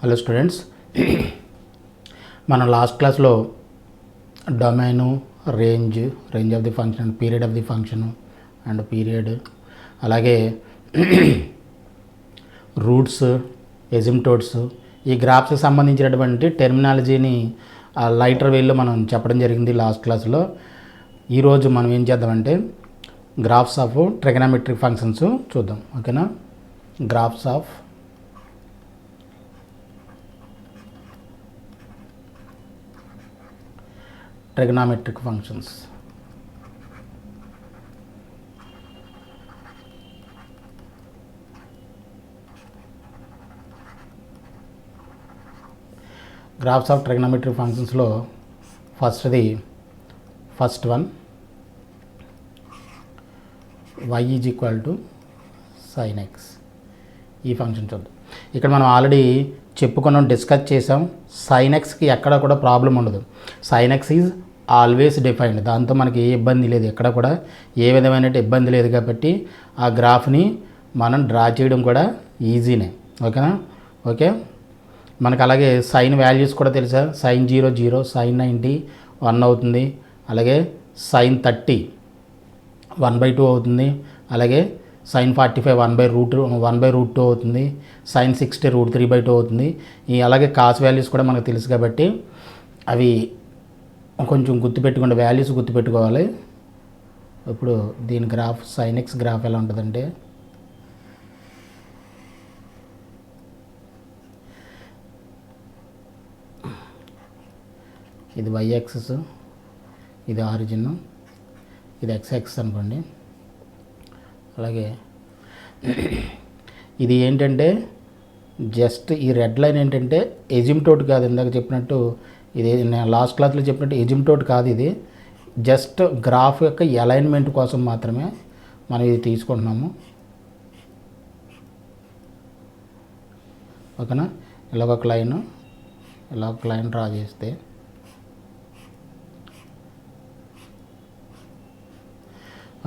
Hello students, మనం last క్లాస్లో domain, range of the function, period of the function and period, అలాగే roots, asymptotes, ఈ గ్రాఫ్స్కి సంబంధించినటువంటి టెర్మినాలజీని lighter వేలో మనం చెప్పడం జరిగింది లాస్ట్ క్లాస్లో. ఈరోజు మనం ఏం చేద్దామంటే గ్రాఫ్స్ ఆఫ్ ట్రిగనోమెట్రిక్ ఫంక్షన్స్ చూద్దాం. ఓకేనా? Graphs of trigonometric functions. Graphs of trigonometric functions లో first one y is equal to sin x. ఈ ఫంక్షన్ చూద్దాం. ఇక్కడ మనం ఆల్రెడీ చెప్పుకున్నాం, డిస్కస్ చేసాం. sin xకి ఎక్కడ కూడా ప్రాబ్లం ఉండదు. sin x is always defined. దాంతో మనకి ఏ ఇబ్బంది లేదు, ఎక్కడ కూడా ఏ విధమైన ఇబ్బంది లేదు. కాబట్టి ఆ గ్రాఫ్ని మనం డ్రా చేయడం కూడా ఈజీనే. ఓకేనా? ఓకే, మనకు అలాగే సైన్ వాల్యూస్ కూడా తెలుసా. sin 0 0, sin 90 1 అవుతుంది. అలాగే sin 30 1/2 అవుతుంది. అలాగే sin 45 1/√2 అవుతుంది. sin 60 √3/2 అవుతుంది. ఈ అలాగే కాస్ వాల్యూస్ కూడా మనకు తెలుసు కాబట్టి అవి కొంచెం గుర్తుపెట్టుకోండి, వాల్యూస్ గుర్తుపెట్టుకోవాలి. ఇప్పుడు దీని గ్రాఫ్ sin x గ్రాఫ్ ఎలా ఉంటుందంటే ఇది y యాక్సిస్, ఇది ఆరిజిన్, ఇది x యాక్సిస్ అనుకోండి. అలాగే ఇది ఏంటంటే జస్ట్ ఈ రెడ్ లైన్ ఏంటంటే ఎజిమ్టోట్ కాదు. ఇందాక చెప్పినట్టు ఇది నేను లాస్ట్ క్లాస్లో చెప్పినట్టు ఎజిమ్టోట్ కాదు. ఇది జస్ట్ గ్రాఫ్ యొక్క అలైన్మెంట్ కోసం మాత్రమే మనం ఇది తీసుకుంటున్నాము. ఓకేనా? ఇలాగొక లైన్ డ్రా చేస్తే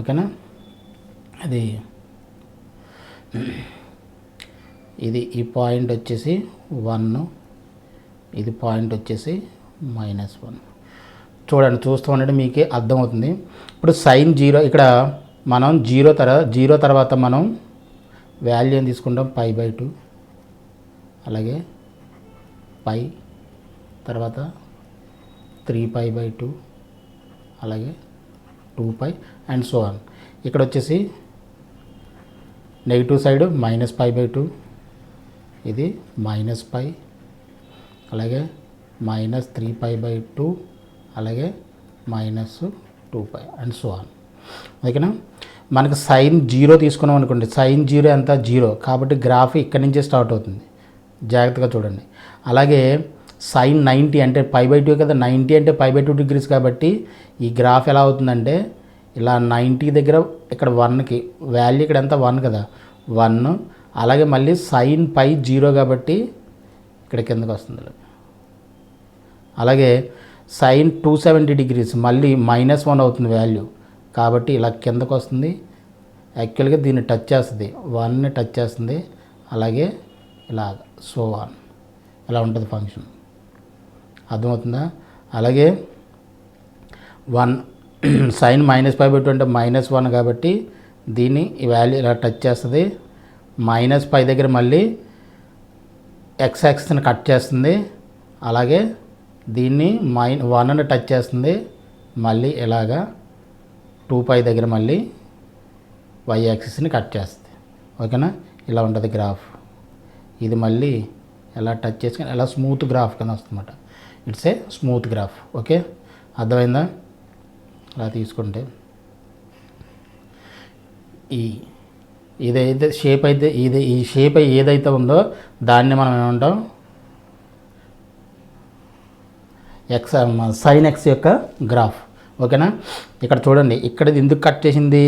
ఓకేనా, అది ఇది ఈ పాయింట్ వచ్చేసి 1, ఇది పాయింట్ వచ్చేసి -1. చూడండి, చూస్తూ ఉండండి, మీకే అర్థమవుతుంది. ఇప్పుడు sin 0 ఇక్కడ మనం జీరో తర్వాత మనం వాల్యూ ఏం తీసుకుంటాం, π/2. అలాగే π తర్వాత 3π/2, అలాగే 2π అండ్ సో ఆన్. ఇక్కడ వచ్చేసి నెగిటివ్ సైడ్ -π/2, ఇది -π, అలాగే -3π/2, అలాగే -2π అండ్ సో ఆన్. ఓకేనా? మనకు sin 0 తీసుకున్నాం అనుకోండి, sin 0 ఎంత 0, కాబట్టి గ్రాఫ్ ఇక్కడి నుంచే స్టార్ట్ అవుతుంది. జాగ్రత్తగా చూడండి. అలాగే sin 90 అంటే π/2 కదా, 90 అంటే π/2 డిగ్రీస్. కాబట్టి ఈ గ్రాఫ్ ఎలా అవుతుందంటే ఇలా 90 దగ్గర ఇక్కడ 1కి వాల్యూ ఇక్కడ ఎంత 1 కదా, 1. అలాగే మళ్ళీ sin π 0 కాబట్టి ఇక్కడ కిందకు వస్తుంది. అలాగే sin 270 డిగ్రీస్ మళ్ళీ -1 అవుతుంది వాల్యూ, కాబట్టి ఇలా కిందకు వస్తుంది. యాక్చువల్గా దీన్ని టచ్ చేస్తుంది, 1ని టచ్ చేస్తుంది. అలాగే ఇలాగ సో ఆన్ ఇలా ఉంటుంది ఫంక్షన్. అర్థమవుతుందా? అలాగే 1 sin -π/2 అంటే -1 కాబట్టి దీన్ని ఈ వాల్యూ ఇలా టచ్ చేస్తుంది. -π దగ్గర మళ్ళీ x యాక్సిస్ని కట్ చేస్తుంది. అలాగే దీన్ని -1ని టచ్ చేస్తుంది. మళ్ళీ ఇలాగా 2π దగ్గర మళ్ళీ y యాక్సిస్ని కట్ చేస్తుంది. ఓకేనా? ఇలా ఉంటుంది గ్రాఫ్. ఇది మళ్ళీ ఎలా టచ్ చేసుకొని ఎలా స్మూత్ గ్రాఫ్ కింద వస్తుందన్నమాట. It's a smooth graph. Okay, అర్థమైందా? అలా తీసుకుంటే ఇదైతే షేప్ అయితే ఈ షేప్ ఏదైతే ఉందో దాన్ని మనం ఏమంటాం, sin x యొక్క గ్రాఫ్. ఓకేనా? ఇక్కడ చూడండి, ఇక్కడ ఎందుకు కట్ చేసింది,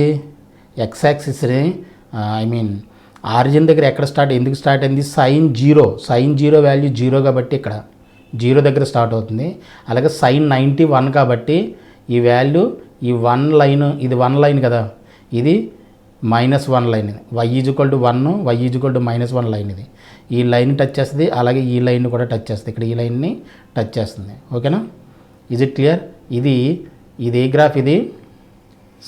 x యాక్సిస్ని ఆరిజిన్ దగ్గర ఎందుకు స్టార్ట్ అయింది, sin 0 వాల్యూ 0 కాబట్టి ఇక్కడ 0 దగ్గర స్టార్ట్ అవుతుంది. అలాగే sin 90 1 కాబట్టి ఈ వాల్యూ ఈ 1 లైన్, ఇది 1 లైన్ కదా, ఇది -1 లైన్. ఇది y is equal to 1, y is equal to -1 line. ఈ లైన్ టచ్ చేస్తుంది, అలాగే ఈ లైన్ కూడా టచ్ చేస్తుంది, ఇక్కడ ఈ లైన్ని టచ్ చేస్తుంది. ఓకేనా, ఈజ్ ఇట్ క్లియర్? ఇది ఏ గ్రాఫ్? ఇది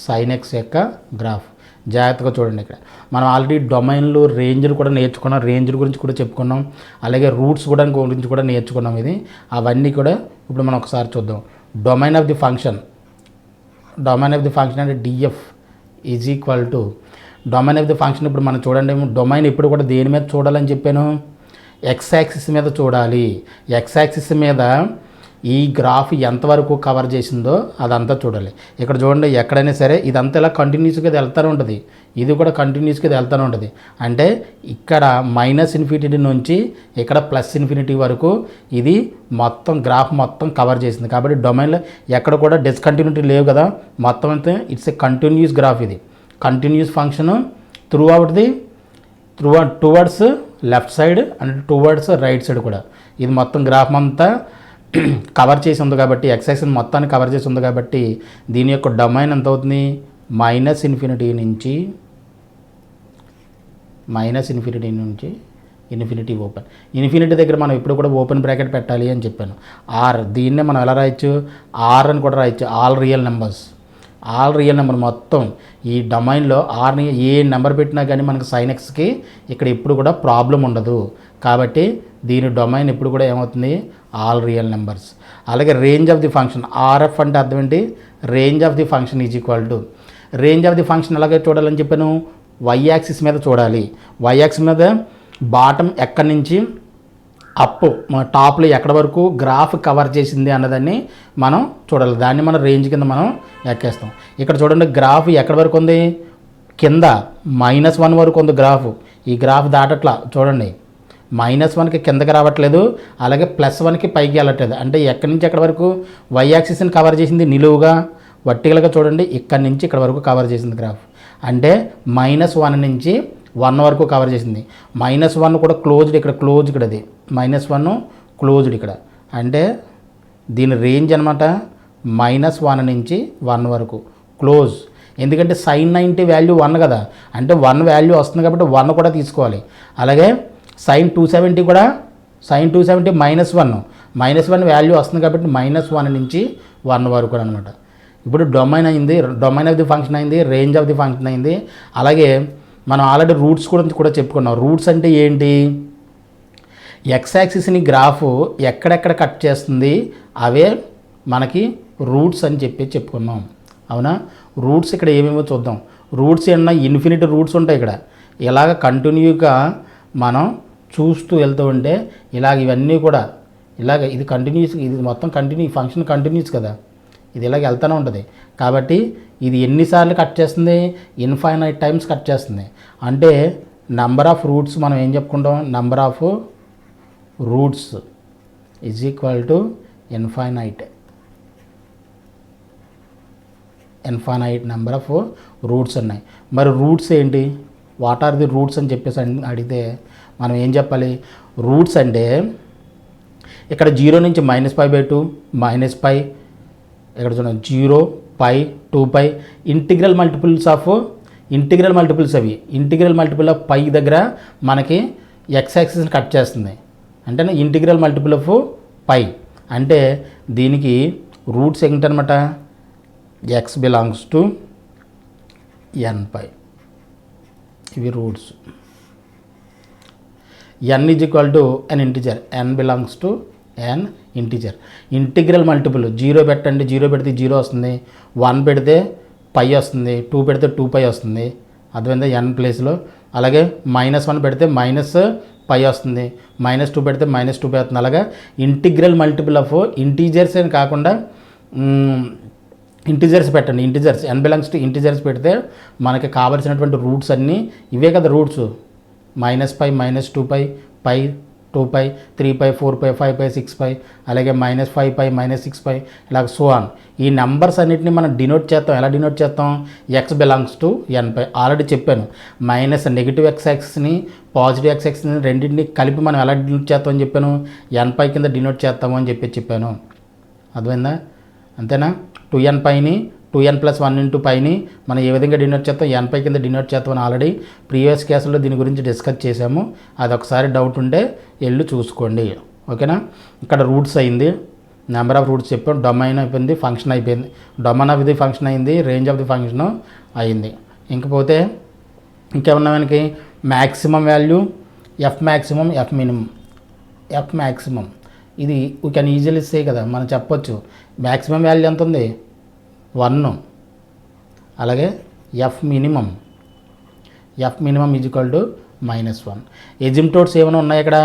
sin x యొక్క గ్రాఫ్. జాగ్రత్తగా చూడండి. ఇక్కడ మనం ఆల్రెడీ డొమైన్లు రేంజ్లు కూడా నేర్చుకున్నాం, రేంజ్ గురించి కూడా చెప్పుకున్నాం, అలాగే రూట్స్ కూడా గురించి కూడా నేర్చుకున్నాం. ఇది అవన్నీ కూడా ఇప్పుడు మనం ఒకసారి చూద్దాం. డొమైన్ ఆఫ్ ది ఫంక్షన్ అంటే DF is equal to domain of the function. ఇప్పుడు మనం చూడండి, డొమైన్ ఎప్పుడు కూడా దేని మీద చూడాలని చెప్పాను? ఎక్స్ యాక్సిస్ మీద చూడాలి. ఎక్స్ యాక్సిస్ మీద ఈ గ్రాఫ్ ఎంతవరకు కవర్ చేసిందో అదంతా చూడాలి. ఇక్కడ చూడండి, ఎక్కడైనా సరే ఇదంతా ఇలా కంటిన్యూస్గా వెళ్తూనే ఉంటుంది, ఇది కూడా కంటిన్యూస్గా వెళ్తూనే ఉంటుంది. అంటే ఇక్కడ -∞ నుంచి ఇక్కడ +∞ వరకు ఇది మొత్తం గ్రాఫ్ మొత్తం కవర్ చేసింది. కాబట్టి డొమైన్లో ఎక్కడ కూడా డిస్కంటిన్యూటీ లేవు కదా, మొత్తం అయితే ఇట్స్ ఏ కంటిన్యూస్ గ్రాఫ్. ఇది continuous function towards left side and towards right side కూడా. ఇది మొత్తం గ్రాఫ్ అంతా కవర్ చేసి ఉంది కాబట్టి, ఎక్సైజన్ మొత్తాన్ని కవర్ చేసి ఉంది కాబట్టి దీని యొక్క డొమైన్ ఎంత అవుతుంది? -∞ నుంచి ఇన్ఫినిటీ ఓపెన్. ఇన్ఫినిటీ దగ్గర మనం ఇప్పుడు కూడా ఓపెన్ బ్రాకెట్ పెట్టాలి అని చెప్పాను. ఆర్, దీన్నే మనం ఎలా రాయొచ్చు? ఆర్ అని కూడా రాయొచ్చు. ఆల్ రియల్ నెంబర్ మొత్తం ఈ డొమైన్లో ఆర్ని ఏ నెంబర్ పెట్టినా కానీ మనకు sin xకి ఇక్కడ ఎప్పుడు కూడా ప్రాబ్లం ఉండదు. కాబట్టి దీని డొమైన్ ఎప్పుడు కూడా ఏమవుతుంది? All real numbers. అలాగే range of the function, RF అంటే అర్థం ఏంటి? Range of the function is equal to, range of the function ఎలాగే చూడాలని చెప్పాను? వై యాక్సిస్ మీద చూడాలి. వై యాక్సిస్ మీద బాటమ్ ఎక్కడి నుంచి అప్ టాప్లో ఎక్కడ వరకు గ్రాఫ్ కవర్ చేసింది అన్నదాన్ని మనం చూడాలి. దాన్ని మనం రేంజ్ కింద మనం ఎక్కేస్తాం. ఇక్కడ చూడండి, గ్రాఫ్ ఎక్కడి వరకు ఉంది? కింద -1 వరకు ఉంది గ్రాఫ్. ఈ గ్రాఫ్ దాటట్లా చూడండి, -1కి కిందకి రావట్లేదు, అలాగే +1కి పైకి వెళ్ళట్లేదు. అంటే ఎక్కడి నుంచి ఎక్కడి వరకు వై యాక్సిస్ని కవర్ చేసింది? నిలువుగా వర్టికల్గా చూడండి, ఇక్కడి నుంచి ఇక్కడ వరకు కవర్ చేసింది గ్రాఫ్. అంటే -1 నుంచి 1 వరకు కవర్ చేసింది. -1 కూడా క్లోజ్డ్, ఇక్కడ క్లోజ్, ఇక్కడ అది -1 క్లోజ్డ్ ఇక్కడ. అంటే దీని రేంజ్ అనమాట -1 నుంచి 1 వరకు క్లోజ్. ఎందుకంటే sin 90 వాల్యూ 1 కదా, అంటే 1 వాల్యూ వస్తుంది కాబట్టి 1 కూడా తీసుకోవాలి. అలాగే sin 270 కూడా, sin 270 -1 వాల్యూ వస్తుంది కాబట్టి -1 నుంచి 1 వరకు అనమాట. ఇప్పుడు డొమైన్ అయింది, డొమైన్ ఆఫ్ ది ఫంక్షన్ అయింది, రేంజ్ ఆఫ్ ది ఫంక్షన్ అయింది. అలాగే మనం ఆల్రెడీ రూట్స్ గురించి కూడా చెప్పుకున్నాం. రూట్స్ అంటే ఏంటి? ఎక్స్ యాక్సిస్ని గ్రాఫ్ ఎక్కడెక్కడ కట్ చేస్తుంది అవే మనకి రూట్స్ అని చెప్పుకున్నాం. అవునా? రూట్స్ ఇక్కడ ఏమేమో చూద్దాం. రూట్స్ ఏమన్నా ఇన్ఫినిటీ రూట్స్ ఉంటాయి ఇక్కడ. ఇలాగ కంటిన్యూగా మనం చూస్తూ వెళ్తూ ఉంటే ఇలాగ ఇవన్నీ కూడా ఇలాగ ఇది కంటిన్యూస్, ఇది మొత్తం కంటిన్యూ, ఫంక్షన్ కంటిన్యూస్ కదా, ఇది ఇలాగ వెళ్తూనే ఉంటుంది. కాబట్టి ఇది ఎన్నిసార్లు కట్ చేస్తుంది? ఇన్ఫైనైట్ టైమ్స్ కట్ చేస్తుంది. అంటే నెంబర్ ఆఫ్ రూట్స్ మనం ఏం చెప్పుకుంటాం? Number of roots is equal to infinite number of roots ఉన్నాయి. మరి రూట్స్ ఏంటి? వాట్ ఆర్ ది రూట్స్ అని చెప్పేసి అడిగితే మనం ఏం చెప్పాలి? రూట్స్ అంటే ఇక్కడ 0 నుంచి -π/2 -π, ఇక్కడ చూడండి 0, π, 2π, ఇంటిగ్రల్ మల్టిపుల్స్ అవి. ఇంటిగ్రల్ మల్టిపుల్ ఆఫ్ π దగ్గర మనకి ఎక్స్ యాక్సిస్ని కట్ చేస్తుంది. అంటే ఇంటిగ్రల్ మల్టిపుల్ ఆఫ్ π. అంటే దీనికి రూట్స్ ఏంటనమాట? x belongs to nπ. ఇవి roots. n is equal to n integer, n belongs to n integer. Integral multiple 0 పెట్టండి, 0 పెడితే 0 వస్తుంది, 1 పెడితే π వస్తుంది, 2 పెడితే 2π వస్తుంది. అర్థమైందా? n ప్లేస్లో. అలాగే -1 పెడితే -π వస్తుంది, -2 పెడితే -2π వస్తుంది. అలాగా ఇంటిగ్రల్ మల్టిపుల్ ఆఫ్ ఇంటీజర్స్ అని కాకుండా ఇంటిజర్స్ పెట్టండి. Integers n belongs to integers పెడితే మనకి కావాల్సినటువంటి రూట్స్ అన్నీ ఇవే కదా రూట్స్. -π, -2π, π, 2π, 3π, 4π, 5π, 6π, అలాగే -5π, -6π, ఇలాగ సో ఆన్. ఈ నెంబర్స్ అన్నిటిని మనం డినోట్ చేస్తాం. ఎలా డినోట్ చేస్తాం? x belongs to nπ. Already చెప్పాను, నెగిటివ్ ఎక్స్ యాక్సిస్ని పాజిటివ్ ఎక్స్ యాక్సిస్ని రెండింటిని కలిపి మనం ఎలా డినోట్ చేస్తామని చెప్పాను? nπ కింద డినోట్ చేస్తాము అని చెప్పాను. అర్థమైందా? అంతేనా? 2nπని 2n+1 ఇంటూ పైని మనం ఏ విధంగా డినోట్ చేస్తాం, n పై కింద డినోట్ చేస్తామని ఆల్రెడీ ప్రీవియస్ క్లాసులో దీని గురించి డిస్కస్ చేసాము. అది ఒకసారి డౌట్ ఉంటే వెళ్ళి చూసుకోండి. ఓకేనా. ఇక్కడ రూట్స్ అయింది, నెంబర్ ఆఫ్ రూట్స్ చెప్పాం, డొమైన్ అయిపోయింది, ఫంక్షన్ అయిపోయింది. డొమైన్ ఆఫ్ ది ఫంక్షన్ అయింది, రేంజ్ ఆఫ్ ది ఫంక్షన్ అయింది. ఇంకపోతే ఇంకేమన్నా మనకి maximum value, F maximum, F minimum. F maximum ఇది వీ కెన్ ఈజీలీ సే కదా, మనం చెప్పొచ్చు మ్యాక్సిమం వాల్యూ ఎంత ఉంది 1. అలాగే F minimum is equal to -1. ఎజిమ్టోట్స్ ఏమైనా ఉన్నాయి ఇక్కడ?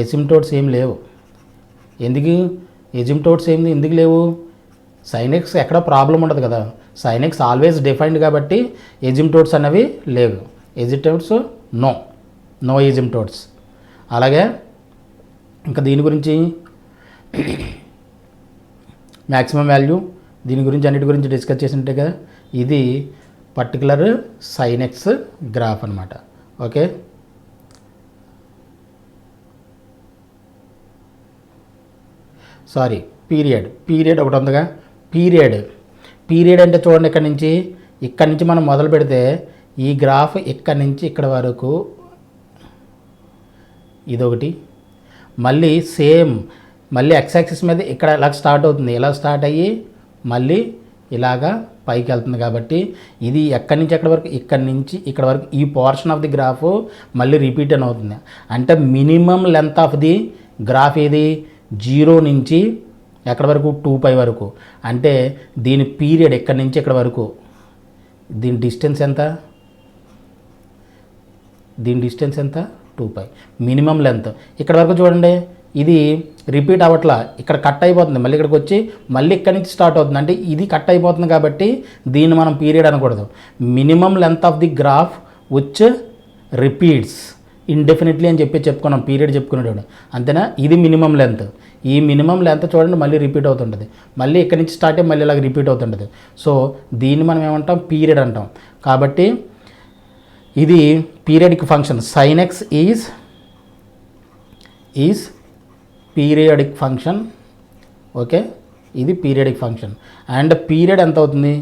ఎజిమ్టోట్స్ ఏం లేవు. ఎందుకు ఎజిమ్టోట్స్ ఎందుకు లేవు? sin x ఎక్కడ ప్రాబ్లం ఉండదు కదా, sin x ఆల్వేస్ డిఫైన్డ్ కాబట్టి ఎజిమ్టోట్స్ అనేవి లేవు. ఎజిమ్టోట్స్ నో ఎజిమ్టోట్స్. అలాగే ఇంకా దీని గురించి మ్యాక్సిమం వాల్యూ దీని గురించి అన్నిటి గురించి డిస్కస్ చేసి ఉంటే కదా, ఇది పర్టికులర్ sin x గ్రాఫ్ అనమాట. ఓకే. సారీ, పీరియడ్ ఒకటి ఉందిగా. పీరియడ్ అంటే చూడండి, ఇక్కడి నుంచి మనం మొదలు పెడితే ఈ గ్రాఫ్ ఇక్కడి నుంచి ఇక్కడ వరకు ఇదొకటి, మళ్ళీ సేమ్ మళ్ళీ x యాక్సిస్ మీద ఇక్కడ ఇలా స్టార్ట్ అవుతుంది, ఇలా స్టార్ట్ అయ్యి మళ్ళీ ఇలాగా పైకి వెళ్తుంది. కాబట్టి ఇది ఎక్కడి నుంచి ఎక్కడి వరకు, ఇక్కడి నుంచి ఇక్కడ వరకు ఈ పోర్షన్ ఆఫ్ ది గ్రాఫ్ మళ్ళీ రిపీట్ అని అవుతుంది. అంటే minimum length of the graph ఏది 0 నుంచి ఎక్కడి వరకు 2π వరకు. అంటే దీని పీరియడ్ ఎక్కడి నుంచి ఇక్కడ వరకు, దీని డిస్టెన్స్ ఎంత? 2π మినిమం లెంత్. ఇక్కడ వరకు చూడండి, ఇది రిపీట్ అవ్వట్లా, ఇక్కడ కట్ అయిపోతుంది, మళ్ళీ ఇక్కడికి వచ్చి మళ్ళీ ఇక్కడి నుంచి స్టార్ట్ అవుతుంది. అంటే ఇది కట్ అయిపోతుంది కాబట్టి దీన్ని మనం పీరియడ్ అనకూడదు. Minimum length of the graph which repeats indefinitely అని చెప్పుకున్నాం, పీరియడ్ చెప్పుకునేటప్పుడు. అంతేనా? ఇది మినిమం లెంత్. ఈ మినిమం లెంత్ చూడండి మళ్ళీ రిపీట్ అవుతుంటుంది, మళ్ళీ ఇక్కడి నుంచి స్టార్ట్ అయ్యి మళ్ళీ ఇలాగ రిపీట్ అవుతుంటుంది. సో దీన్ని మనం ఏమంటాం? పీరియడ్ అంటాం. కాబట్టి ఇది periodic function. sin x is periodic function. Okay, ఇది పీరియడిక్ ఫంక్షన్. అండ్ పీరియడ్ ఎంత అవుతుంది?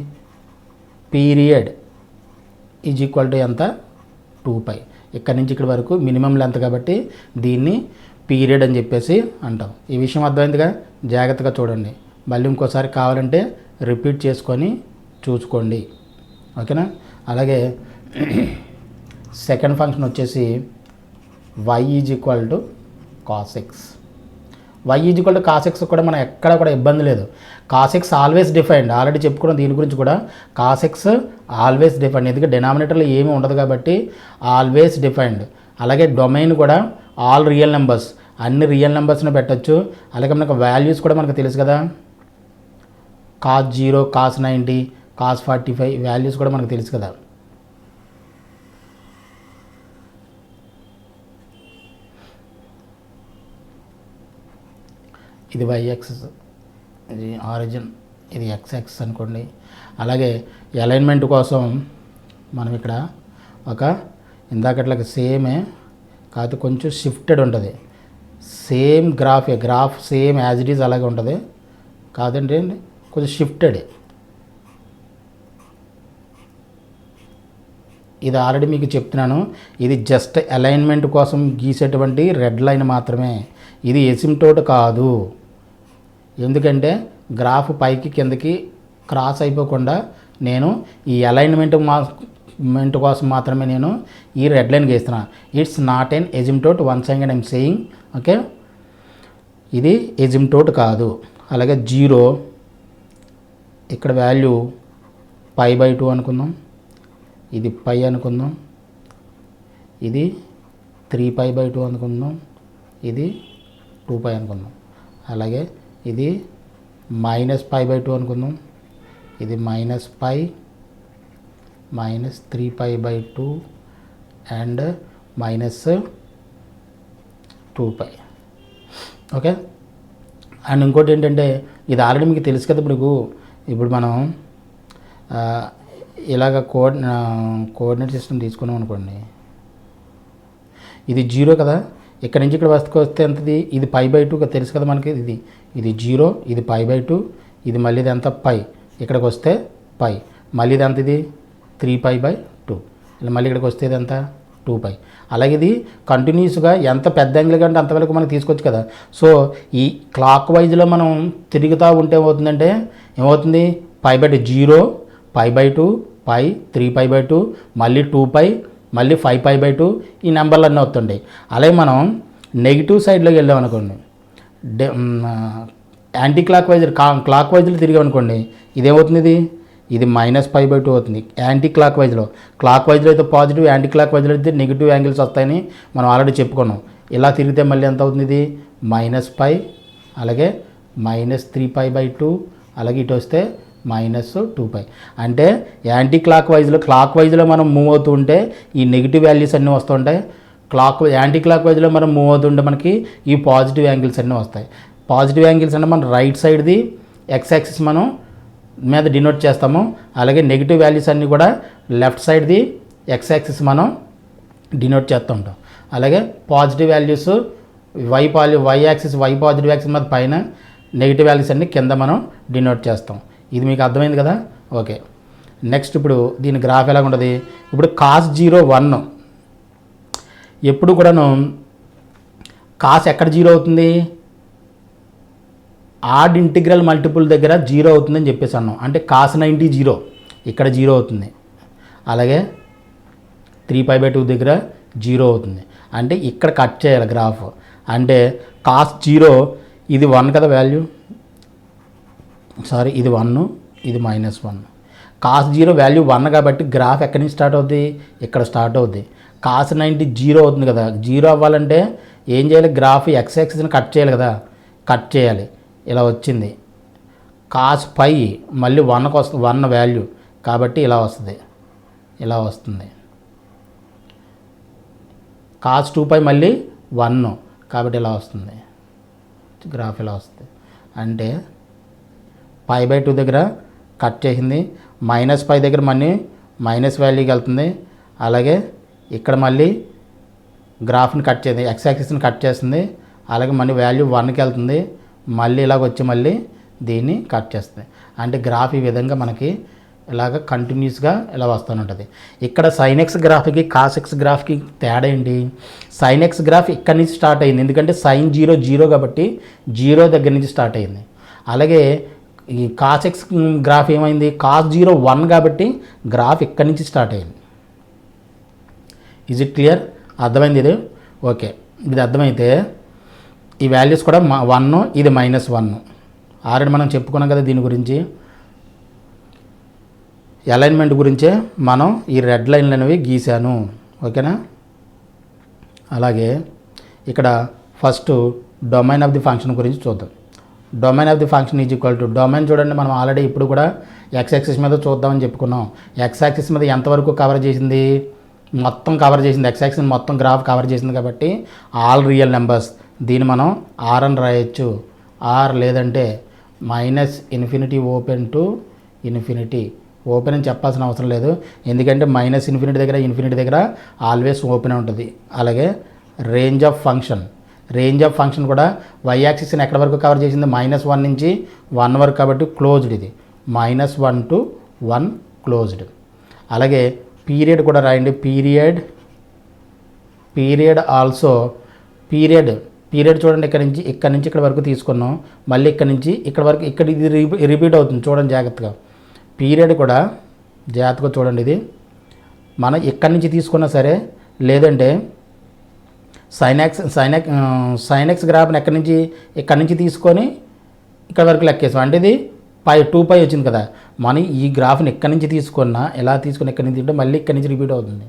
పీరియడ్ ఈజ్ ఈక్వల్ టు ఎంత? 2π. ఇక్కడ నుంచి ఇక్కడ వరకు మినిమం లెంత్ కాబట్టి దీన్ని పీరియడ్ అని చెప్పేసి అంటాం. ఈ విషయం అర్థమైందిగా, జాగ్రత్తగా చూడండి. మళ్ళీ ఇంకోసారి కావాలంటే రిపీట్ చేసుకొని చూసుకోండి. ఓకేనా. అలాగే సెకండ్ ఫంక్షన్ వచ్చేసి y is equal to cos x. y is equal to cos x కూడా మనం ఎక్కడ కూడా ఇబ్బంది లేదు. cos x always defined, already చెప్పుకున్నాం దీని గురించి కూడా. cos x ఆల్వేస్ డిఫైన్డ్, ఎందుకంటే డినామినేటర్లో ఏమీ ఉండదు కాబట్టి ఆల్వేస్ డిఫైన్డ్. అలాగే డొమైన్ కూడా ఆల్ రియల్ నెంబర్స్, అన్ని రియల్ నెంబర్స్ని పెట్టచ్చు. అలాగే మనకు వాల్యూస్ కూడా మనకు తెలుసు కదా, cos 0, cos 90, cos 45 వాల్యూస్ కూడా మనకు తెలుసు కదా. ఇది y యాక్సిస్, ఇది ఆరిజిన్, ఇది x యాక్సిస్ అనుకోండి. అలాగే అలైన్మెంట్ కోసం మనం ఇక్కడ ఒక ఇందాకట్లాగా సేమే కాదు, కొంచెం షిఫ్టెడ్ ఉంటుంది. Same graph same as it is అలాగే ఉంటుంది కాదండి, కొంచెం షిఫ్టెడ్. ఇది ఆల్రెడీ మీకు చెప్తున్నాను, ఇది జస్ట్ అలైన్మెంట్ కోసం గీసేటువంటి రెడ్ లైన్ మాత్రమే. ఇది ఎసిమ్టోట్ కాదు. ఎందుకంటే గ్రాఫ్ పైకి కిందకి క్రాస్ అయిపోకుండా నేను ఈ అలైన్మెంట్ కోసం మాత్రమే నేను ఈ రెడ్ లైన్ గీస్తున్నాను. It's not an asymptote, once again I'm saying. Okay, ఇది ఎజిమ్టోట్ కాదు. అలాగే 0 ఇక్కడ వాల్యూ π/2 అనుకుందాం, ఇది π అనుకుందాం, ఇది 3π/2 అనుకుందాం, ఇది 2π అనుకుందాం. అలాగే ఇది -π/2 అనుకుందాం, ఇది -π, -3π/2 అండ్ -2π. ఓకే. అండ్ ఇంకోటి ఏంటంటే ఇది ఆల్రెడీ మీకు తెలుసు కదా, ఇప్పుడు మనం ఇలాగ కోఆర్డినేట్ సిస్టమ్ తీసుకున్నాం అనుకోండి, ఇది 0 కదా, ఇక్కడ నుంచి ఇక్కడ వస్తే ఎంతది? ఇది π/2 తెలుసు కదా మనకి. ఇది 0, ఇది π/2, ఇది మళ్ళీ ఇది ఎంత π. ఇక్కడికి వస్తే పై, మళ్ళీ ఇది ఎంత, ఇది 3π/2, ఇలా మళ్ళీ ఇక్కడికి వస్తే ఇది ఎంత 2π. అలాగే ఇది కంటిన్యూస్గా ఎంత పెద్ద యాంగిల్ కంటే అంతవరకు మనం తీసుకోవచ్చు కదా. సో ఈ క్లాక్ వైజ్లో మనం తిరుగుతూ ఉంటే ఏమవుతుందంటే ఏమవుతుంది, π/2 0, π/2, π, 3π/2, మళ్ళీ 2π, మళ్ళీ 5π/2, ఈ నెంబర్లు అన్నీ వస్తుంటాయి. అలాగే మనం నెగిటివ్ సైడ్లోకి వెళ్ళాం అనుకోండి, యాంటీ క్లాక్ వైజ్ క్లాక్ వైజ్లో తిరిగామనుకోండి, ఇదేమవుతుంది, ఇది -π/2 అవుతుంది యాంటీ క్లాక్ వైజ్లో. క్లాక్ వైజ్లో అయితే పాజిటివ్, యాంటీ క్లాక్ వైజ్లో అయితే నెగిటివ్ యాంగిల్స్ వస్తాయని మనం ఆల్రెడీ చెప్పుకున్నాం. ఇలా తిరిగితే మళ్ళీ ఎంత అవుతుంది, ఇది -π, అలాగే -3π/2, అలాగే ఇటు వస్తే -2π. అంటే యాంటీ క్లాక్ వైజ్లో మనం మూవ్ అవుతూ ఉంటే ఈ నెగిటివ్ వాల్యూస్ అన్నీ వస్తుంటాయి. యాంటీ క్లాక్ వైజ్లో మనం మూవ్ అవుతుంటే మనకి ఈ పాజిటివ్ యాంగిల్స్ అన్నీ వస్తాయి. పాజిటివ్ యాంగిల్స్ అంటే మనం రైట్ సైడ్ది ఎక్స్ యాక్సిస్ మనం మీద డినోట్ చేస్తాము, అలాగే నెగిటివ్ వాల్యూస్ అన్నీ కూడా లెఫ్ట్ సైడ్ది ఎక్స్ యాక్సిస్ మనం డినోట్ చేస్తూ ఉంటాం. అలాగే positive values Y axis, Y positive axis మీద పైన, నెగిటివ్ వాల్యూస్ అన్నీ కింద మనం డినోట్ చేస్తాం. ఇది మీకు అర్థమైంది కదా. ఓకే, నెక్స్ట్ ఇప్పుడు దీని గ్రాఫ్ ఎలా ఉంటుంది. ఇప్పుడు cos 0 1, ఎప్పుడు కూడాను కాస్ ఎక్కడ 0 అవుతుంది, ఆడ్ ఇంటిగ్రల్ మల్టిపుల్ దగ్గర 0 అవుతుందని చెప్పేసి అన్నాం. అంటే cos 90 0, ఇక్కడ 0 అవుతుంది. అలాగే 3π/2 దగ్గర 0 అవుతుంది. అంటే ఇక్కడ కట్ చేయాలి గ్రాఫ్. అంటే cos 0 ఇది 1 కదా వాల్యూ, సారీ ఇది 1, ఇది -1. cos 0 వాల్యూ 1 కాబట్టి గ్రాఫ్ ఎక్కడి నుంచి స్టార్ట్ అవుద్ది, ఇక్కడ స్టార్ట్ అవుద్ది. cos 90 0 అవుతుంది కదా, 0 అవ్వాలంటే ఏం చేయాలి, గ్రాఫ్ ఎక్స్ యాక్సిస్ని కట్ చేయాలి కదా, కట్ చేయాలి. ఇలా వచ్చింది. cos π మళ్ళీ 1కి వస్తుంది, 1 వాల్యూ కాబట్టి ఇలా వస్తుంది, ఇలా వస్తుంది. cos 2π మళ్ళీ 1 కాబట్టి ఇలా వస్తుంది, గ్రాఫ్ ఇలా వస్తుంది. అంటే π/2 దగ్గర కట్ చేసింది, -π దగ్గర మళ్ళీ మైనస్ వాల్యూకి వెళ్తుంది. అలాగే ఇక్కడ మళ్ళీ గ్రాఫ్ని కట్ చేసింది, ఎక్స్ యాక్సిస్ని కట్ చేస్తుంది. అలాగే మళ్ళీ వాల్యూ 1కి వెళ్తుంది, మళ్ళీ ఇలాగ వచ్చి మళ్ళీ దీన్ని కట్ చేస్తుంది. అంటే గ్రాఫ్ ఈ విధంగా మనకి ఇలాగ కంటిన్యూస్గా ఇలా వస్తూనే ఉంటుంది. ఇక్కడ sin x గ్రాఫ్కి cos x గ్రాఫ్కి తేడా ఏంటి, sin x గ్రాఫ్ ఇక్కడి నుంచి స్టార్ట్ అయింది, ఎందుకంటే sin 0 0 కాబట్టి 0 దగ్గర నుంచి స్టార్ట్ అయింది. అలాగే ఈ cos x గ్రాఫ్ ఏమైంది, cos 0 1 కాబట్టి గ్రాఫ్ ఇక్కడి నుంచి స్టార్ట్ అయింది. ఈజ్ ఇట్ క్లియర్, అర్థమైంది ఇది. ఓకే, ఇది అర్థమైతే ఈ వాల్యూస్ కూడా 1, ఇది -1 ఆల్రెడీ మనం చెప్పుకున్నాం కదా. దీని గురించి అలైన్మెంట్ గురించే మనం ఈ రెడ్ లైన్లు అనేవి గీసాను, ఓకేనా. అలాగే ఇక్కడ first domain of the function గురించి చూద్దాం. Domain of the function is equal to, domain చూడండి మనం ఆల్రెడీ ఇప్పుడు కూడా ఎక్స్ యాక్సిస్ మీద చూద్దామని చెప్పుకున్నాం. ఎక్స్ యాక్సిస్ మీద ఎంతవరకు కవర్ చేసింది, మొత్తం కవర్ చేసింది, ఎక్స్ యాక్సిస్ మొత్తం గ్రాఫ్ కవర్ చేసింది కాబట్టి ఆల్ రియల్ నెంబర్స్. దీన్ని మనం ఆర్ అని రాయొచ్చు, ఆర్ లేదంటే -∞ ఓపెన్ టు ఇన్ఫినిటీ. ఓపెన్ అని చెప్పాల్సిన అవసరం లేదు, ఎందుకంటే -∞ దగ్గర ఇన్ఫినిటీ దగ్గర ఆల్వేస్ ఓపెన్ ఉంటుంది. అలాగే రేంజ్ ఆఫ్ ఫంక్షన్ కూడా వై యాక్సిస్ని ఎక్కడి వరకు కవర్ చేసింది, -1 నుంచి 1 వరకు కాబట్టి క్లోజ్డ్, ఇది -1 to 1 క్లోజ్డ్. అలాగే పీరియడ్ కూడా రాయండి, పీరియడ్ ఆల్సో పీరియడ్ చూడండి, ఇక్కడ నుంచి ఇక్కడ వరకు తీసుకున్నాం, మళ్ళీ ఇక్కడ నుంచి ఇక్కడ వరకు, ఇక్కడ ఇది రిపీట్ అవుతుంది చూడండి జాగ్రత్తగా. పీరియడ్ కూడా జాగ్రత్తగా చూడండి, ఇది మనం ఇక్కడి నుంచి తీసుకున్నా సరే, లేదంటే sin x గ్రాఫ్ని ఇక్కడ నుంచి తీసుకొని ఇక్కడ వరకు లెక్కేసాం, అంటే ఇది 2π వచ్చింది కదా. మనం ఈ గ్రాఫ్ని ఇక్కడి నుంచి తీసుకున్నా, ఎలా తీసుకుని ఇక్కడి నుంచి మళ్ళీ ఇక్కడి నుంచి రిపీట్ అవుతుంది.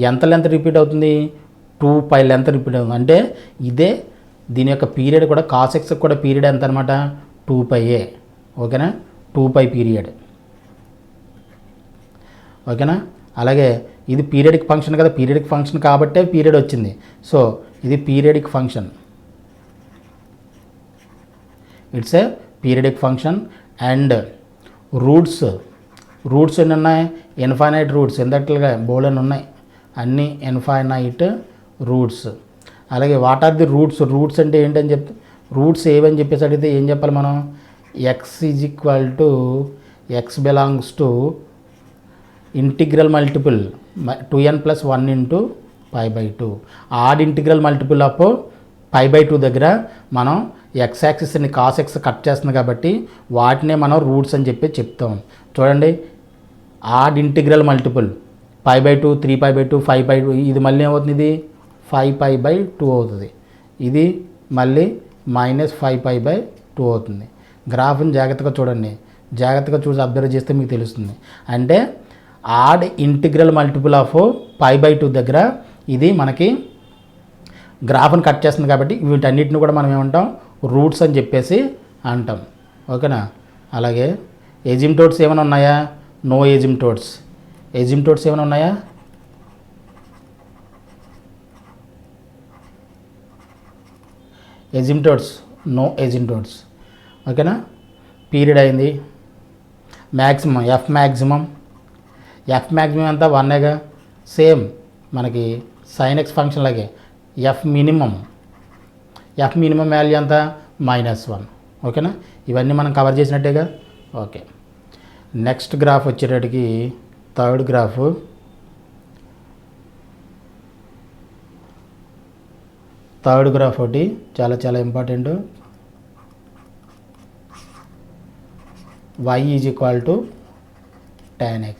ఎంత లెంత్ రిపీట్ అవుతుంది, 2π లెంత్ రిపీట్ అవుతుంది. అంటే ఇదే దీని యొక్క పీరియడ్ కూడా, cos x కూడా పీరియడ్ ఎంత అనమాట, 2π, ఓకేనా, 2π పీరియడ్, ఓకేనా. అలాగే ఇది పీరియడిక్ ఫంక్షన్ కదా, పీరియడిక్ ఫంక్షన్ కాబట్టే పీరియడ్ వచ్చింది. సో ఇది periodic function, it's a periodic function. And roots ఎన్ని ఉన్నాయి, ఇన్ఫైనైట్ రూట్స్, ఎంతట్లుగా బోలెన్ ఉన్నాయి, అన్నీ ఇన్ఫైనైట్ రూట్స్. అలాగే వాట్ ఆర్ ది రూట్స్ అంటే ఏంటని చెప్తే, రూట్స్ ఏవని చెప్పేసి అడిగితే ఏం చెప్పాలి మనం, x is equal to x belongs to integral multiple 2n + 1 × π/2. Odd integral multiple of π/2 దగ్గర మనం ఎక్స్ యాక్సిస్ని కాస్ ఎక్స్ కట్ చేస్తుంది కాబట్టి వాటినే మనం రూట్స్ అని చెప్పి చెప్తాం. చూడండి, ఆడ్ ఇంటిగ్రల్ మల్టిపుల్ π/2, 3π/2, 5/2, ఇది మళ్ళీ ఏమవుతుంది, ఇది 5π/2 అవుతుంది, ఇది మళ్ళీ -5π/2 అవుతుంది. గ్రాఫ్ని జాగ్రత్తగా చూడండి, జాగ్రత్తగా చూసి అబ్జర్వ్ చేస్తే మీకు తెలుస్తుంది. అంటే ఆడ్ ఇంటిగ్రల్ మల్టిపుల్ ఆఫ్ π/2 దగ్గర ఇది మనకి గ్రాఫ్ని కట్ చేస్తుంది కాబట్టి వీటన్నిటిని కూడా మనం ఏమంటాం, రూట్స్ అని చెప్పేసి అంటాం. ఓకేనా. అలాగే ఎజిమ్టోడ్స్ ఏమైనా ఉన్నాయా? నో ఎజిమ్టోడ్స్. ఎజిమ్టోడ్స్ ఏమైనా ఉన్నాయా? ఎజిమ్టోడ్స్, నో ఎజిమ్టోడ్స్. ఓకేనా. పీరియడ్ అయింది. మ్యాక్సిమం, ఎఫ్ మ్యాక్సిమం ఎంత 1గా, సేమ్ మనకి sin x ఫంక్షన్ లాగే ఎఫ్ మినిమం వాల్యూ ఎంత, -1. ఓకేనా. ఇవన్నీ మనం కవర్ చేసినట్టేగా. ఓకే. నెక్స్ట్ గ్రాఫ్ వచ్చేటప్పటికి థర్డ్ గ్రాఫ్. ఒకటి చాలా చాలా ఇంపార్టెంట్. y = tan x.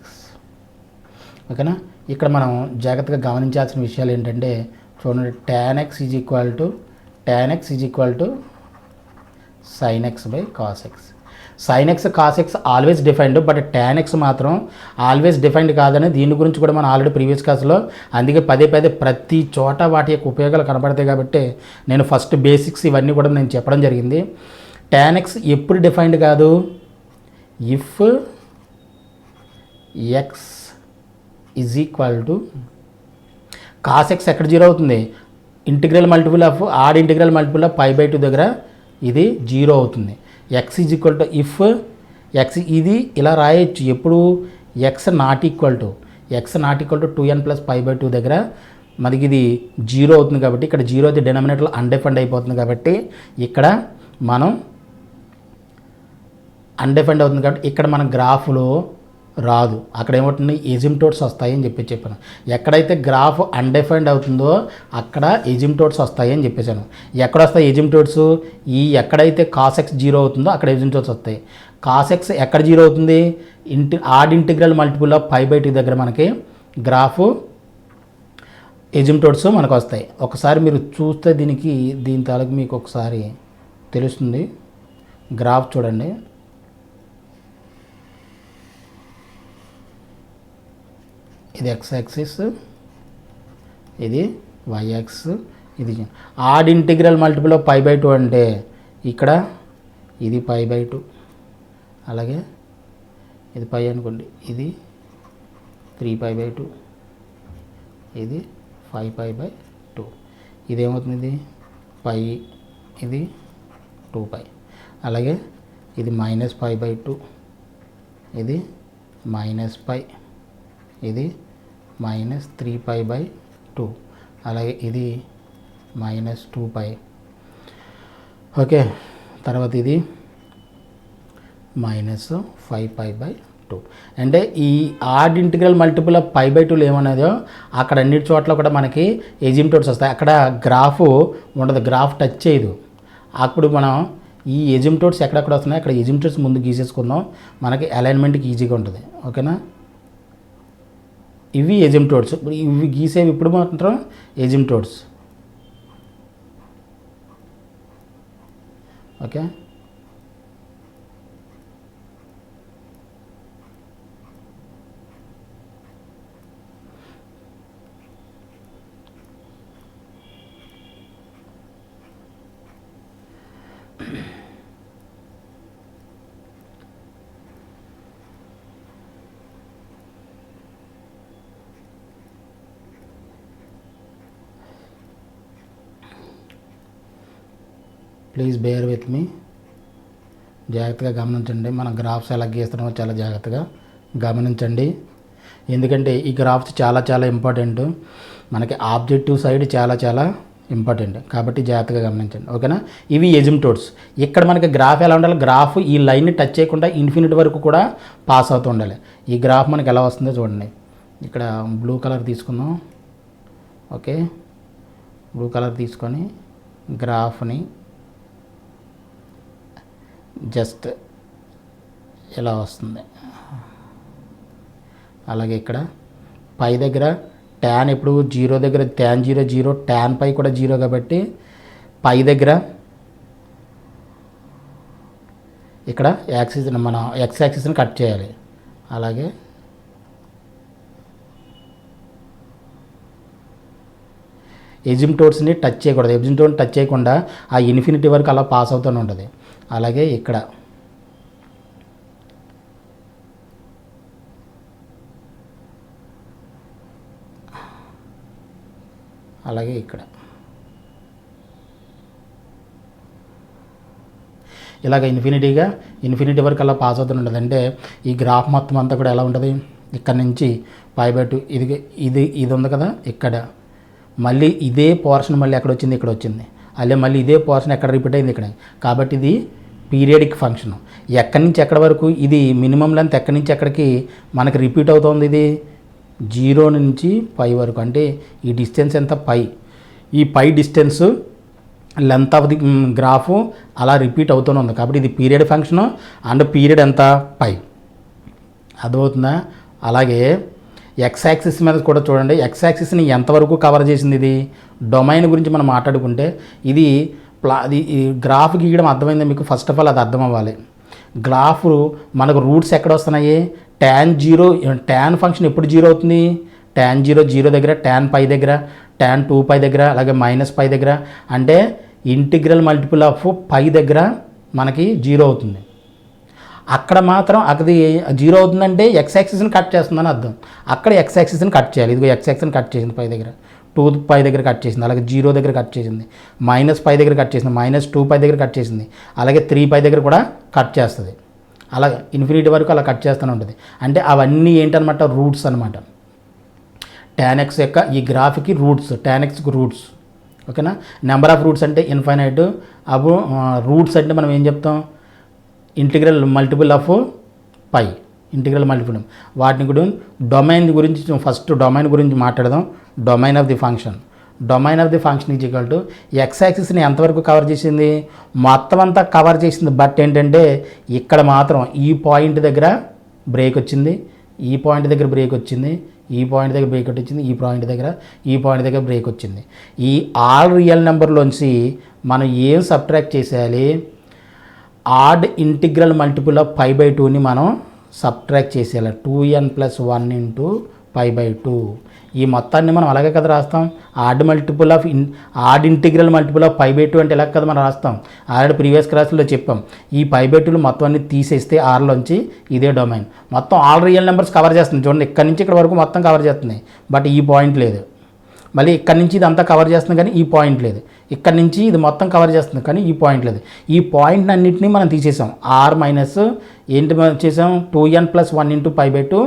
ఓకేనా. ఇక్కడ మనం జాగ్రత్తగా గమనించాల్సిన విషయాలు ఏంటంటే, చూడండి, tan x = sin x / cos x. sin x cos x always defined, but tan x మాత్రం ఆల్వేస్ డిఫైన్డ్ కాదని దీని గురించి కూడా మనం ఆల్రెడీ ప్రీవియస్ క్లాస్లో, అందుకే పదే ప్రతి చోట వాటి యొక్క ఉపయోగాలు కనబడతాయి కాబట్టి నేను ఫస్ట్ బేసిక్స్ ఇవన్నీ కూడా నేను చెప్పడం జరిగింది. tan x ఎప్పుడు డిఫైన్డ్ కాదు, ఇఫ్ x = cos x ఎక్కడ 0 అవుతుంది, integral multiple of odd integral multiple of π/2 దగ్గర ఇది 0 అవుతుంది. x = ఇఫ్ x, ఇది ఇలా రాయొచ్చు ఎప్పుడు, x not equal to 2n + π/2 దగ్గర మనకి ఇది 0 అవుతుంది కాబట్టి ఇక్కడ 0 అయితే డినామినేటర్లో అన్డిఫైన్డ్ అయిపోతుంది కాబట్టి ఇక్కడ మనం అన్డిఫైన్డ్ అవుతుంది కాబట్టి ఇక్కడ మన గ్రాఫ్లో రాదు. అక్కడ ఏమవుతుంది, ఎజిమ్టోడ్స్ వస్తాయి అని చెప్పాను. ఎక్కడైతే గ్రాఫ్ అన్డిఫైన్డ్ అవుతుందో అక్కడ ఎజిమ్టోడ్స్ వస్తాయి అని చెప్పేశాను. ఎక్కడ వస్తాయి ఎజిమ్టోడ్స్, ఈ ఎక్కడైతే cos x 0 అవుతుందో అక్కడ ఎజిమ్టోడ్స్ వస్తాయి. cos x ఎక్కడ 0 అవుతుంది, ఆడ్ ఇంటిగ్రల్ మల్టిపుల్ ఆఫ్ π/2 దగ్గర మనకి గ్రాఫ్ ఎజిమ్టోడ్స్ మనకు వస్తాయి. ఒకసారి మీరు చూస్తే దీని తాలూకు మీకు ఒకసారి తెలుస్తుంది. గ్రాఫ్ చూడండి, ఇది x యాక్సిస్, ఇది y యాక్సిస్, ఇది ఆడ్ ఇంటిగ్రల్ మల్టిపుల్ ఆఫ్ π/2 అంటే ఇక్కడ ఇది π/2, అలాగే ఇది π అనుకోండి, ఇది 3π/2, ఇది 5π/2, ఇదేమవుతుంది, ఇది π, ఇది 2π, అలాగే ఇది -π/2, ఇది -π, ఇది -3π/2, అలాగే ఇది -2π. ఓకే. తర్వాత ఇది -5π/2. అంటే ఈ ఆడ్ ఇంటిగ్రల్ మల్టిపుల్ ఆఫ్ π/2 ఏమన్నదో అక్కడ అన్నిటి చోట్ల కూడా మనకి ఎజిమ్టోడ్స్ వస్తాయి. అక్కడ గ్రాఫ్ ఉండదు, గ్రాఫ్ టచ్ చేయదు. అప్పుడు మనం ఈ ఎజిమ్టోడ్స్ ఎక్కడెక్కడ వస్తున్నాయి అక్కడ ఎజిమ్టోడ్స్ ముందు గీసేసుకుందాం, మనకి అలైన్మెంట్కి ఈజీగా ఉంటుంది. ఓకేనా. ఇవి ఎజిమ్టోడ్స్, ఇవి గీసేవి ఇప్పుడు మాత్రం ఎజిమ్టోడ్స్. Okay. Please bear with me. జాగ్రత్తగా గమనించండి, మన గ్రాఫ్స్ ఎలా గీస్తున్నామో చాలా జాగ్రత్తగా గమనించండి. ఎందుకంటే ఈ గ్రాఫ్స్ చాలా చాలా ఇంపార్టెంట్. మనకి ఆబ్జెక్టివ్ సైడ్ చాలా చాలా ఇంపార్టెంట్, కాబట్టి జాగ్రత్తగా గమనించండి. ఓకేనా? ఇవి ఎజిమ్టోడ్స్. ఇక్కడ మనకి గ్రాఫ్ ఎలా ఉండాలి, గ్రాఫ్ ఈ లైన్ని టచ్ చేయకుండా ఇన్ఫినిటీ వరకు కూడా పాస్ అవుతూ ఉండాలి. ఈ గ్రాఫ్ మనకి ఎలా వస్తుందో చూడండి. ఇక్కడ బ్లూ కలర్ తీసుకుందాం. ఓకే, బ్లూ కలర్ తీసుకొని గ్రాఫ్ని జస్ట్ ఇలా వస్తుంది. అలాగే ఇక్కడ పై దగ్గర ట్యాన్ ఎప్పుడు జీరో దగ్గర ట్యాన్ 0 0, ట్యాన్ పై కూడా 0 కాబట్టి పై దగ్గర ఇక్కడ యాక్సిస్ మన ఎక్స్ యాక్సిస్ని కట్ చేయాలి. అలాగే ఎజిమ్టోడ్స్ని టచ్ చేయకూడదు. ఎజిమ్టోడ్ని టచ్ చేయకుండా ఆ ఇన్ఫినిటీ వరకు అలా పాస్ అవుతూనే ఉంటుంది. అలాగే ఇక్కడ అలాగే ఇక్కడ ఇలాగ ఇన్ఫినిటీ వరకు అలా పాస్ అవుతూ ఉంటుంది. అంటే ఈ గ్రాఫ్ మొత్తం అంతా కూడా ఎలా ఉంటుంది, ఇక్కడ నుంచి π/2 ఇది ఉంది కదా, ఇక్కడ మళ్ళీ ఇదే పోర్షన్ మళ్ళీ ఎక్కడ వచ్చింది, ఇక్కడ వచ్చింది. అలాగే మళ్ళీ ఇదే పోర్షన్ ఎక్కడ రిపీట్ అయింది, ఇక్కడ. కాబట్టి ఇది పీరియాడిక్ ఫంక్షన్. ఎక్కడి నుంచి ఎక్కడి వరకు ఇది మినిమం లెంత్ ఎక్కడి నుంచి ఎక్కడికి మనకి రిపీట్ అవుతుంది. ఇది 0 నుంచి π వరకు. అంటే ఈ డిస్టెన్స్ ఎంత, π. ఈ π distance length of the graph అలా రిపీట్ అవుతూనే ఉంది. కాబట్టి ఇది పీరియడ్ ఫంక్షన్ అండ్ పీరియడ్ ఎంత, π. అర్థమవుతుందా? అలాగే ఎక్స్ యాక్సిస్ మీద కూడా చూడండి. ఎక్స్ యాక్సిస్ని ఎంతవరకు కవర్ చేసింది ఇది. డొమైన్ గురించి మనం మాట్లాడుకుంటే ఇది ఈ గ్రాఫ్ గీయడం అర్థమైంది మీకు. ఫస్ట్ ఆఫ్ ఆల్ అది అర్థం అవ్వాలి. గ్రాఫ్ మనకు రూట్స్ ఎక్కడ వస్తున్నాయి, ట్యాన్ 0, ట్యాన్ ఫంక్షన్ ఎప్పుడు 0 అవుతుంది, ట్యాన్ 0 దగ్గర, ట్యాన్ π దగ్గర, ట్యాన్ 2π దగ్గర, అలాగే -π దగ్గర. అంటే ఇంటిగ్రల్ మల్టిపుల్ ఆఫ్ π దగ్గర మనకి 0 అవుతుంది. అక్కడ మాత్రం అది 0 అవుతుందంటే ఎక్స్ యాక్సిస్ని కట్ చేస్తుందని అర్థం. అక్కడ ఎక్స్ యాక్సిస్ని కట్ చేయాలి. ఇదిగో ఎక్స్ యాక్సిస్ని కట్ చేసింది π దగ్గర, 2π దగ్గర కట్ చేసింది, అలాగే 0 దగ్గర కట్ చేసింది, -π దగ్గర కట్ చేసింది, -2π దగ్గర కట్ చేసింది, అలాగే 3π దగ్గర కూడా కట్ చేస్తుంది. అలాగే ఇన్ఫినిటీ వరకు అలా కట్ చేస్తూనే ఉంటుంది. అంటే అవన్నీ ఏంటనమాట, రూట్స్ అనమాట. tan x యొక్క ఈ గ్రాఫ్కి రూట్స్, tan xకి రూట్స్. ఓకేనా? నెంబర్ ఆఫ్ రూట్స్ అంటే ఇన్ఫైనైట్. అప్పుడు రూట్స్ అంటే మనం ఏం చెప్తాం, integral multiple of π, integral multiple. వాటిని కూడా డొమైన్ గురించి ఫస్ట్ డొమైన్ గురించి మాట్లాడదాం. Domain of the function. Domain of the function is equal to x యాక్సిస్ని ఎంతవరకు కవర్ చేసింది, మొత్తం అంతా కవర్ చేసింది. బట్ ఏంటంటే ఇక్కడ మాత్రం ఈ పాయింట్ దగ్గర బ్రేక్ వచ్చింది, ఈ పాయింట్ దగ్గర బ్రేక్ వచ్చింది, ఈ పాయింట్ దగ్గర బ్రేక్ వచ్చింది, ఈ పాయింట్ దగ్గర బ్రేక్ వచ్చింది. ఈ ఆల్ రియల్ నెంబర్లోంచి మనం ఏం సబ్ట్రాక్ట్ చేసేయాలి, ఆడ్ ఇంటిగ్రల్ మల్టిపుల్ ఆఫ్ π/2ని మనం సబ్ట్రాక్ట్ చేసేయాలి. 2n + 1 × π/2. ఈ మొత్తాన్ని మనం అలాగే కదా రాస్తాం. ఆడ్ ఇంటిగ్రల్ మల్టిపుల్ ఆఫ్ π/2 అంటే ఎలా కదా మనం రాస్తాం. ఆల్రెడీ ప్రీవియస్ క్లాస్లో చెప్పాం. ఈ π/2 మొత్తం అన్ని తీసేస్తే ఆర్లోంచి ఇదే డొమైన్ మొత్తం ఆల్ రియల్ నెంబర్స్ కవర్ చేస్తుంది. చూడండి, ఇక్కడ నుంచి ఇక్కడ వరకు మొత్తం కవర్ చేస్తుంది, బట్ ఈ పాయింట్ లేదు. మళ్ళీ ఇక్కడ నుంచి ఇది అంతా కవర్ చేస్తుంది కానీ ఈ పాయింట్ లేదు. ఇక్కడ నుంచి ఇది మొత్తం కవర్ చేస్తుంది కానీ ఈ పాయింట్ లేదు. ఈ పాయింట్ అన్నింటినీ మనం తీసేసాం. ఆర్ మైనస్ ఏంటి చేసాం, 2n + 1 × π/2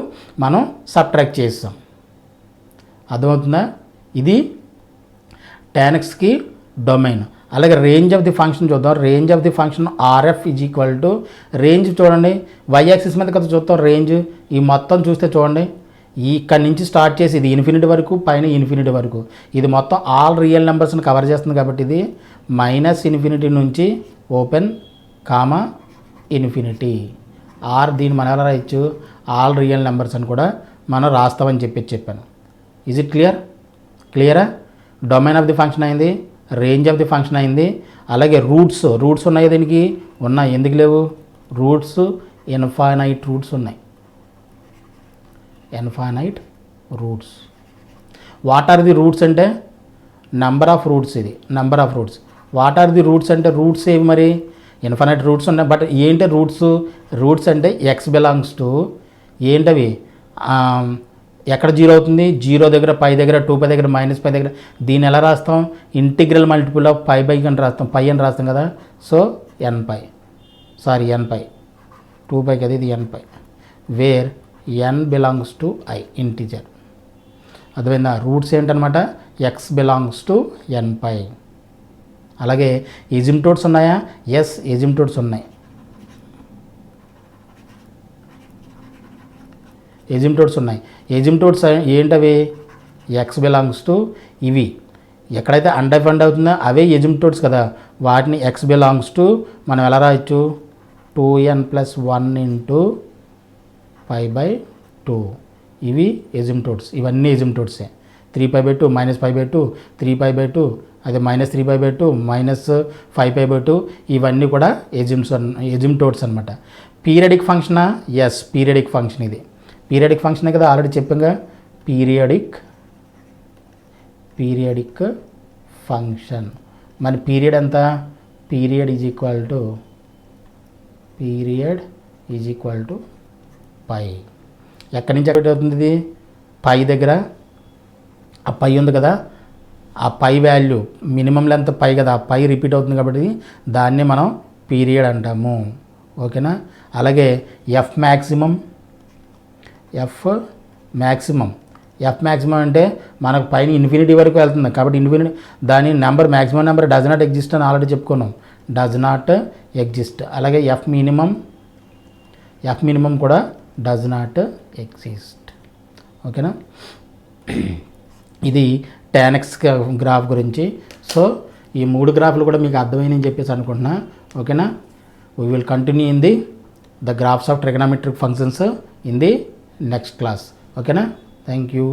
మనం సబ్ట్రాక్ట్ చేసాం. అర్థమవుతుందా? ఇది tan xకి డొమైన్. అలాగే రేంజ్ ఆఫ్ ది ఫంక్షన్ చూద్దాం. Range of the function RF is equal to range చూడండి, y యాక్సిస్ మీద కదా చూద్దాం రేంజ్. ఈ మొత్తం చూస్తే చూడండి, ఇక్కడ నుంచి స్టార్ట్ చేసి ఇది ఇన్ఫినిటీ వరకు, పైన ఇన్ఫినిటీ వరకు, ఇది మొత్తం ఆల్ రియల్ నెంబర్స్ని కవర్ చేస్తుంది. కాబట్టి ఇది -∞ నుంచి ఓపెన్ కామా ఇన్ఫినిటీ. దీన్ని మనం ఎలా రాయొచ్చు, ఆల్ రియల్ నెంబర్స్ అని కూడా మనం రాస్తామని చెప్పాను. ఈజ్ ఇట్ క్లియరా? డొమైన్ ఆఫ్ ది ఫంక్షన్ అయింది, రేంజ్ ఆఫ్ ది ఫంక్షన్ అయింది. అలాగే రూట్స్ ఉన్నాయి, దీనికి ఉన్నాయి. ఎందుకు లేవు? రూట్స్ ఇన్ఫైనైట్ రూట్స్ ఉన్నాయి. Infinite roots. What are the roots అంటే నెంబర్ ఆఫ్ రూట్స్. ఇది number of roots. What are the roots అంటే రూట్స్ ఏవి మరి, ఇన్ఫైనైట్ రూట్స్ ఉన్నాయి. బట్ ఏంటి రూట్స్ అంటే x బిలాంగ్స్ టు ఏంటవి, ఎక్కడ 0 అవుతుంది, 0 దగ్గర, π దగ్గర, 2π దగ్గర, -π దగ్గర. దీన్ని ఎలా రాస్తాం, ఇంటిగ్రల్ మల్టిపుల్ ఆఫ్ π/, అని రాస్తాం, π అని రాస్తాం కదా. సో nπ, 2π కదా, ఇది nπ, where n belongs to i, integer. అర్థమైందా? రూట్స్ ఏంటనమాట, X belongs to N pi. అలాగే ఎజిమ్టోడ్స్ ఉన్నాయా? ఎస్, ఎజిమ్టోడ్స్ ఉన్నాయి. ఎజిమ్టోడ్స్ ఉన్నాయి. ఎజిమ్టోడ్స్ ఏంటవి? ఎక్స్ బిలాంగ్స్ టు ఇవి ఎక్కడైతే అన్డెఫైన్డ్ అవుతుందో అవే ఎజిమ్టోడ్స్ కదా, వాటిని ఎక్స్ బిలాంగ్స్ టు మనం ఎలా రాయొచ్చు? 2n+1 into π/2. ఇవి ఎజిమ్టోడ్స్, ఇవన్నీ ఎజిమ్టోడ్సే. 3π/2 -π/2 3π/2 అదే -3π/2 -5π/2 ఇవన్నీ కూడా ఎజిమ్టోడ్స్ అనమాట. పీరియడిక్ ఫంక్షనా? Yes, periodic function. ఇది పీరియడిక్ ఫంక్షనే కదా, ఆల్రెడీ చెప్పాగా. Periodic function. మన పీరియడ్ ఎంత? Period is equal to pi. ఎక్కడి నుంచి ఎక్కడికి అవుతుంది ఇది? పై దగ్గర ఆ పై ఉంది కదా, ఆ పై వాల్యూ మినిమం లెంత్ పై కదా, ఆ పై రిపీట్ అవుతుంది కాబట్టి దాన్ని మనం పీరియడ్ అంటాము. ఓకేనా? అలాగే ఎఫ్ మ్యాక్సిమం అంటే మనకు పైన ఇన్ఫినిటీ వరకు వెళ్తుంది కాబట్టి దాని number maximum number does not exist అని ఆల్రెడీ చెప్పుకున్నాం. Does not exist. అలాగే ఎఫ్ మినిమం కూడా డజ్ నాట్ ఎగ్జిస్ట్. ఓకేనా? ఇది tan x గ్రాఫ్ గురించి. సో ఈ 3 గ్రాఫ్లు కూడా మీకు అర్థమైందని చెప్పేసి అనుకుంటున్నా. ఓకేనా? We will continue in the graphs of trigonometric functions in the next class. ఓకేనా? Thank you.